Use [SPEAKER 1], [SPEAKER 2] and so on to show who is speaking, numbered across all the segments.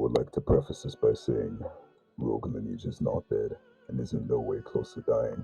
[SPEAKER 1] would like to preface this by saying Rogue Lineage is not dead and is in no way close to dying.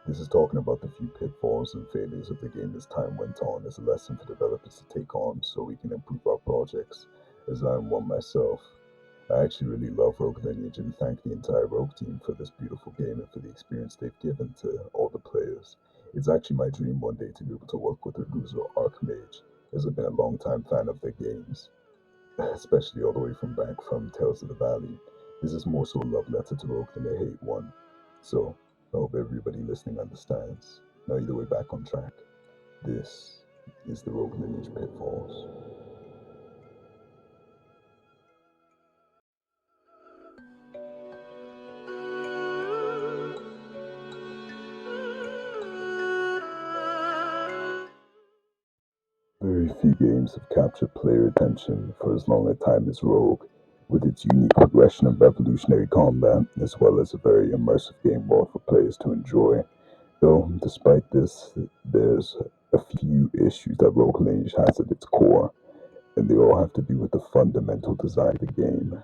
[SPEAKER 1] This is talking about the few pitfalls and failures of the game as time went on as a lesson for developers to take on so we can improve our projects, as I am one myself. I actually really love Rogue Lineage and thank the entire Rogue team for this beautiful game and for the experience they've given to all the players. It's actually my dream one day to be able to work with Ragusa Archmage, as I've been a long time fan of their games, especially all the way from back from Tales of the Valley. This is more so a love letter to Rogue than a hate one. So, I hope everybody listening understands. Now, either way, back on track. This is the Rogue Lineage Pitfalls. Very few games have captured player attention for as long a time as Rogue, with its unique progression and revolutionary combat, as well as a very immersive game world for players to enjoy. Though, despite this, there's a few issues that Rogue Lineage has at its core, and they all have to do with the fundamental design of the game.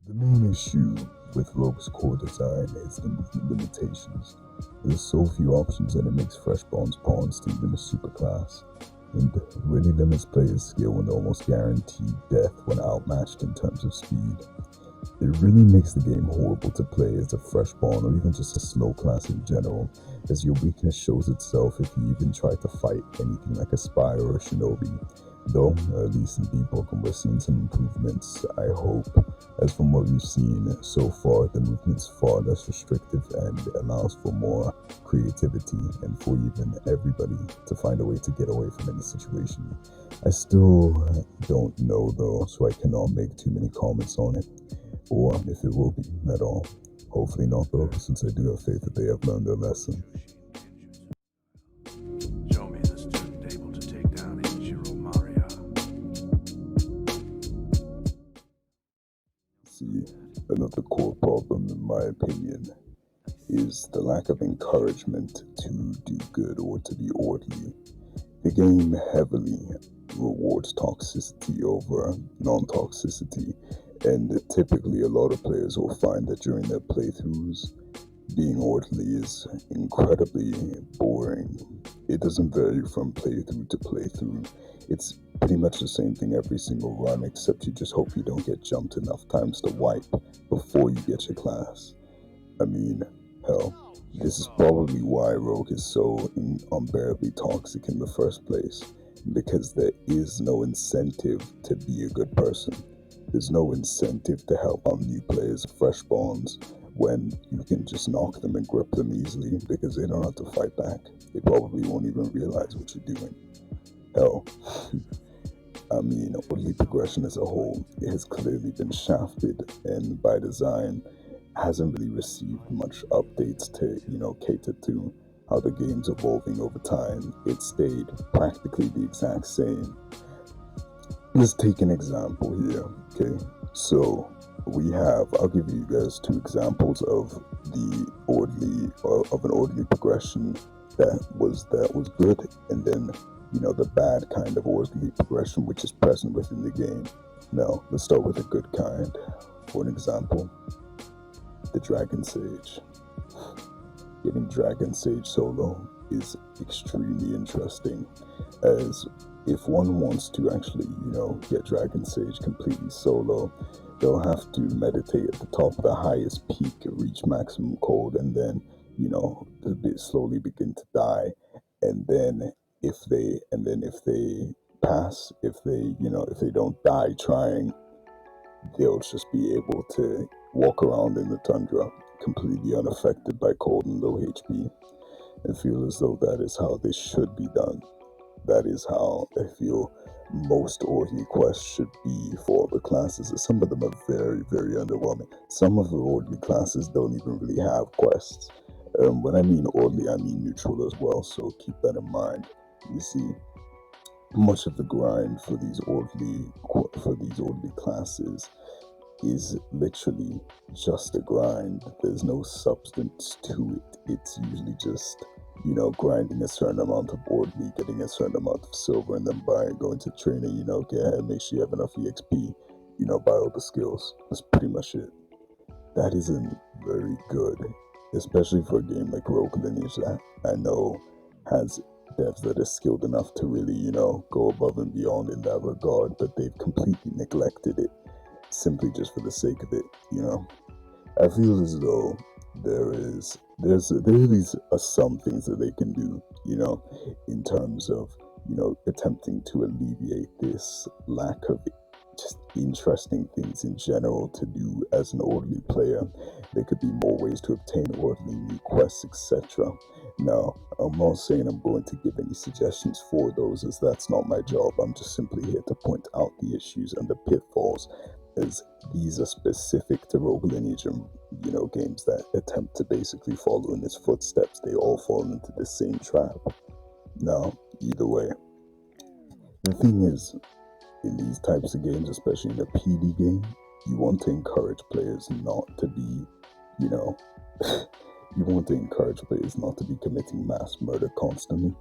[SPEAKER 1] The main issue with Rogue's core design is the movement limitations. There's so few options that it makes fresh bones pawns to even a superclass, and really limits players' skill and almost guaranteed death when outmatched in terms of speed. It really makes the game horrible to play as a fresh pawn or even just a slow class in general, as your weakness shows itself if you even try to fight anything like a spy or a shinobi. Though, at least in Debug, we're seeing some improvements, I hope, as from what we've seen so far, the movement's far less restrictive and allows for more creativity and for even everybody to find a way to get away from any situation. I still don't know though, so I cannot make too many comments on it, or if it will be at all. Hopefully not though, since I do have faith that they have learned their lesson.
[SPEAKER 2] Show me the student able to take down Maria.
[SPEAKER 1] See, another core problem in my opinion is the lack of encouragement to do good or to be orderly. The game heavily rewards toxicity over non-toxicity, and typically a lot of players will find that during their playthroughs, being orderly is incredibly boring. It doesn't vary from playthrough to playthrough. It's pretty much the same thing every single run, except you just hope you don't get jumped enough times to wipe before you get your class. I mean, hell, this is probably why Rogue is so unbearably toxic in the first place, because there is no incentive to be a good person. There's no incentive to help out new players, fresh bonds, when you can just knock them and grip them easily because they don't have to fight back. They probably won't even realize what you're doing. Hell, I mean, orderly progression as a whole, it has clearly been shafted and by design hasn't really received much updates to, cater to how the game's evolving over time. It stayed practically the exact same. Let's take an example here, okay? So I'll give you guys two examples of of an orderly progression that was good, and then the bad kind of orderly progression which is present within the game. Now let's start with a good kind. For an example, the Dragon Sage. Getting Dragon Sage solo is extremely interesting, as if one wants to actually, get Dragon Sage completely solo, they'll have to meditate at the top of the highest peak, reach maximum cold, and then, a bit slowly begin to die. And then if they pass, if they don't die trying, they'll just be able to walk around in the tundra completely unaffected by cold and low HP, and feel as though that is how this should be done. That is how I feel most orderly quests should be for all the classes. Some of them are very, very underwhelming. Some of the orderly classes don't even really have quests. When I mean orderly, I mean neutral as well, so keep that in mind. You see, much of the grind for these orderly classes is literally just a grind. There's no substance to it. It's usually just, grinding a certain amount of orderly, getting a certain amount of silver, and then going to training, get ahead, make sure you have enough EXP, buy all the skills. That's pretty much it. That isn't very good, especially for a game like Rogue Lineage that I know has devs that are skilled enough to really, go above and beyond in that regard, but they've completely neglected it simply just for the sake of it. I feel as though there are some things that they can do, in terms of, attempting to alleviate this lack of just interesting things in general to do as an orderly player. There could be more ways to obtain orderly new quests, etc. Now, I'm not saying I'm going to give any suggestions for those, as that's not my job. I'm just simply here to point out the issues and the pitfalls, as these are specific to Rogue Lineage and games that attempt to basically follow in its footsteps. They all fall into the same trap. Now, either way, the thing is, in these types of games, especially in a PD game, you want to encourage players not to be, you know, you want to encourage players not to be committing mass murder constantly,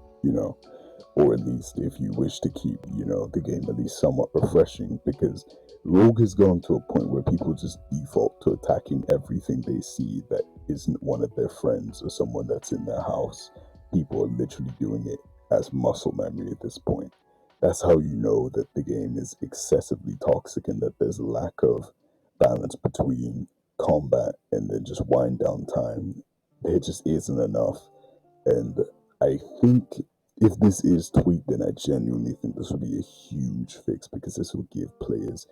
[SPEAKER 1] or at least if you wish to keep, the game at least somewhat refreshing, because Rogue has gone to a point where people just default to attacking everything they see that isn't one of their friends or someone that's in their house. People are literally doing it as muscle memory at this point. That's how you know that the game is excessively toxic and that there's a lack of balance between combat and then just wind down time. There just isn't enough. And I think if this is tweaked, then I genuinely think this will be a huge fix, because this will give players,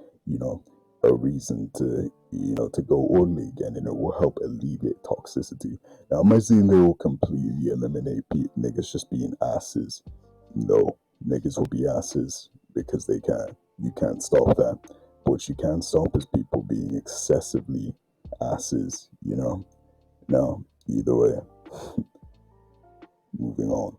[SPEAKER 1] a reason to, to go orderly again, and it will help alleviate toxicity. Now, am I saying they will completely eliminate niggas just being asses? No, niggas will be asses because they can. You can't stop that. What you can stop is people being excessively asses. Now, either way, moving on.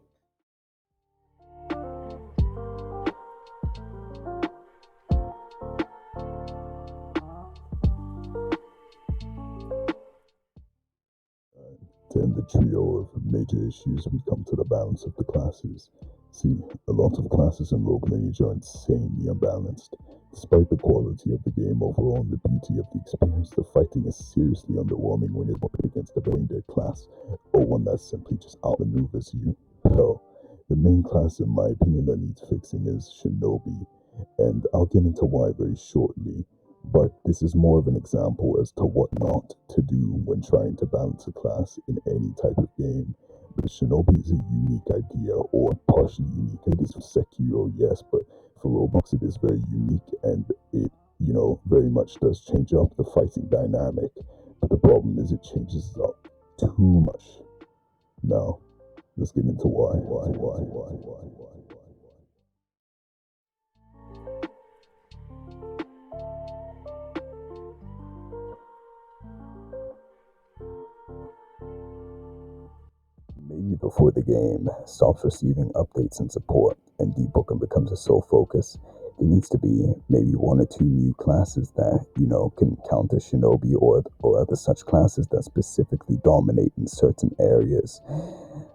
[SPEAKER 1] To end the trio of major issues, we come to the balance of the classes. See, a lot of classes in Rogue Lineage are insanely unbalanced. Despite the quality of the game overall and the beauty of the experience, the fighting is seriously underwhelming when you're up against a brain dead class, or one that simply just outmaneuvers you. Hell, the main class, in my opinion, that needs fixing is Shinobi, and I'll get into why very shortly. But this is more of an example as to what not to do when trying to balance a class in any type of game. Because Shinobi is a unique idea, or partially unique. It is for Sekiro, yes, but for Roblox it is very unique, and it, very much does change up the fighting dynamic. But the problem is it changes it up too much. Now, let's get into why. Maybe before the game stops receiving updates and support and debooking becomes a sole focus, there needs to be maybe one or two new classes that, can counter Shinobi, or other such classes that specifically dominate in certain areas.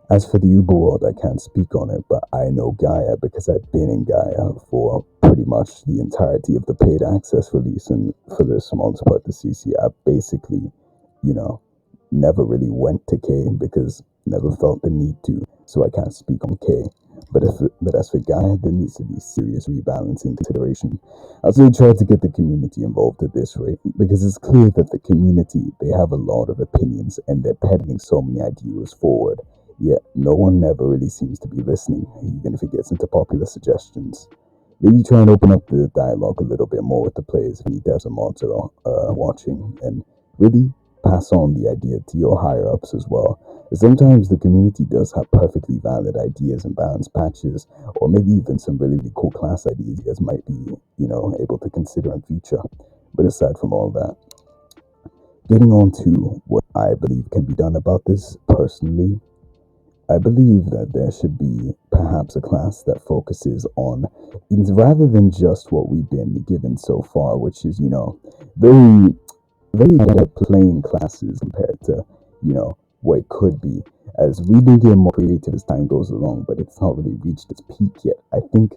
[SPEAKER 1] As for the Uber world, I can't speak on it, but I know Gaia because I've been in Gaia for pretty much the entirety of the paid access release, and for the smallest part, the CC, I basically, you know, never really went to K because never felt the need to, so I can't speak on K. But as for Gaia, there needs to be serious rebalancing consideration. I'll really try to get the community involved at this rate, because it's clear that the community, they have a lot of opinions and they're peddling so many ideas forward, yet no one ever really seems to be listening, even if it gets into popular suggestions. Maybe try and open up the dialogue a little bit more with the players if any devs or mods are watching, and really pass on the idea to your higher ups as well. Sometimes the community does have perfectly valid ideas and balanced patches, or maybe even some really, really cool class ideas you guys might be, able to consider in future. But aside from all that, getting on to what I believe can be done about this personally, I believe that there should be perhaps a class that focuses on, rather than just what we've been given so far, which is, very, very plain classes compared to, what it could be. As we've been getting more creative as time goes along, but it's not really reached its peak yet. I think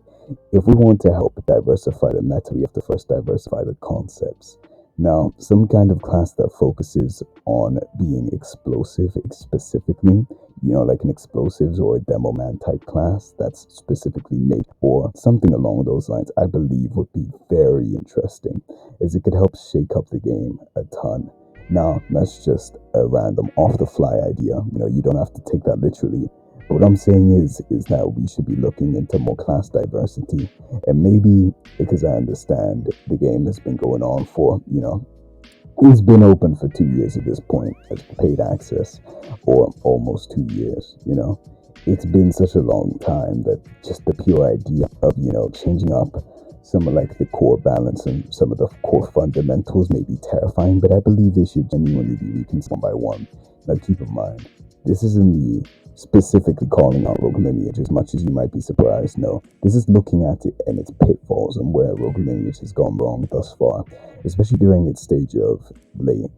[SPEAKER 1] if we want to help diversify the meta, we have to first diversify the concepts. Now, some kind of class that focuses on being explosive specifically, like an explosives or a demo man type class that's specifically made or something along those lines, I believe would be very interesting, as it could help shake up the game a ton. Now, that's just a random off the fly idea. You don't have to take that literally. But what I'm saying is that we should be looking into more class diversity, and maybe because I understand the game has been going on for, it's been open for 2 years at this point as paid access, or almost 2 years. It's been such a long time that just the pure idea of, changing up some of like the core balance and some of the core fundamentals may be terrifying, but I believe they should genuinely be reconsidered one by one. Now keep in mind, this isn't me specifically calling out Rogue Lineage as much as you might be surprised. No, this is looking at it and its pitfalls and where Rogue Lineage has gone wrong thus far, especially during its stage of late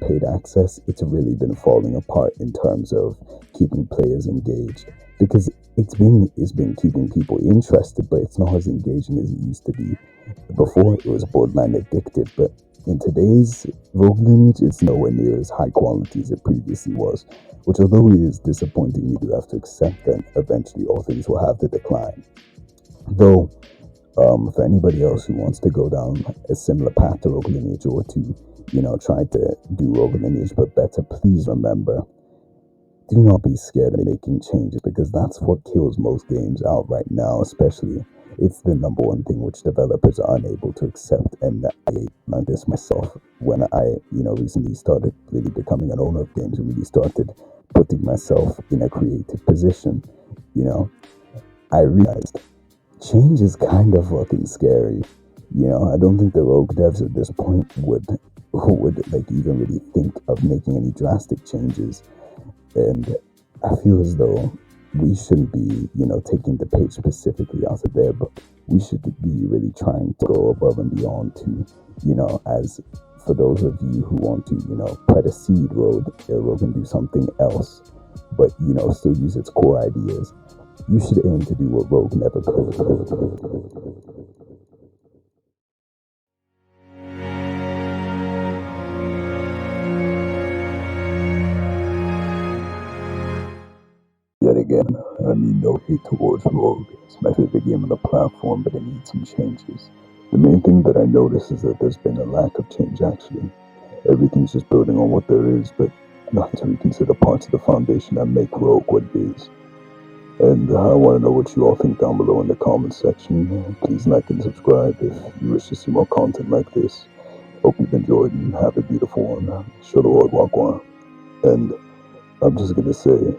[SPEAKER 1] paid access. It's really been falling apart in terms of keeping players engaged, because it's been keeping people interested, but it's not as engaging as it used to be. Before, it was borderline addictive, but in today's Rogue Lineage, it's nowhere near as high quality as it previously was, which, although it is disappointing, we do have to accept that eventually all things will have to decline. Though, for anybody else who wants to go down a similar path to Rogue Lineage, or to, try to do Rogue Lineage but better, please remember, do not be scared of making changes, because that's what kills most games out right now, especially. It's the number one thing which developers are unable to accept, and I learned this myself when I, recently started really becoming an owner of games and really started putting myself in a creative position. I realized change is kind of fucking scary. I don't think the rogue devs at this point would like even really think of making any drastic changes. And I feel as though we shouldn't be, taking the page specifically out of there, but we should be really trying to go above and beyond to, as for those of you who want to, plant a seed road and do something else, but, still use its core ideas. You should aim to do what Rogue never could. Yet again, I mean no hate towards Rogue. It's my favorite game on the platform, but it needs some changes. The main thing that I notice is that there's been a lack of change, actually. Everything's just building on what there is, but not to reconsider parts of the foundation that make Rogue what it is. And I want to know what you all think down below in the comments section. Please like and subscribe if you wish to see more content like this. Hope you've enjoyed and have a beautiful one. Show the world Wagwan. And I'm just gonna say,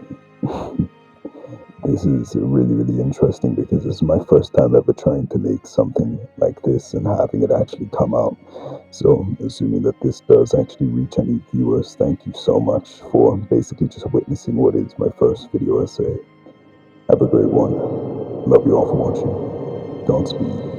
[SPEAKER 1] this is really, really interesting, because this is my first time ever trying to make something like this and having it actually come out. So, assuming that this does actually reach any viewers, thank you so much for basically just witnessing what is my first video essay. Have a great one. Love you all for watching. Godspeed.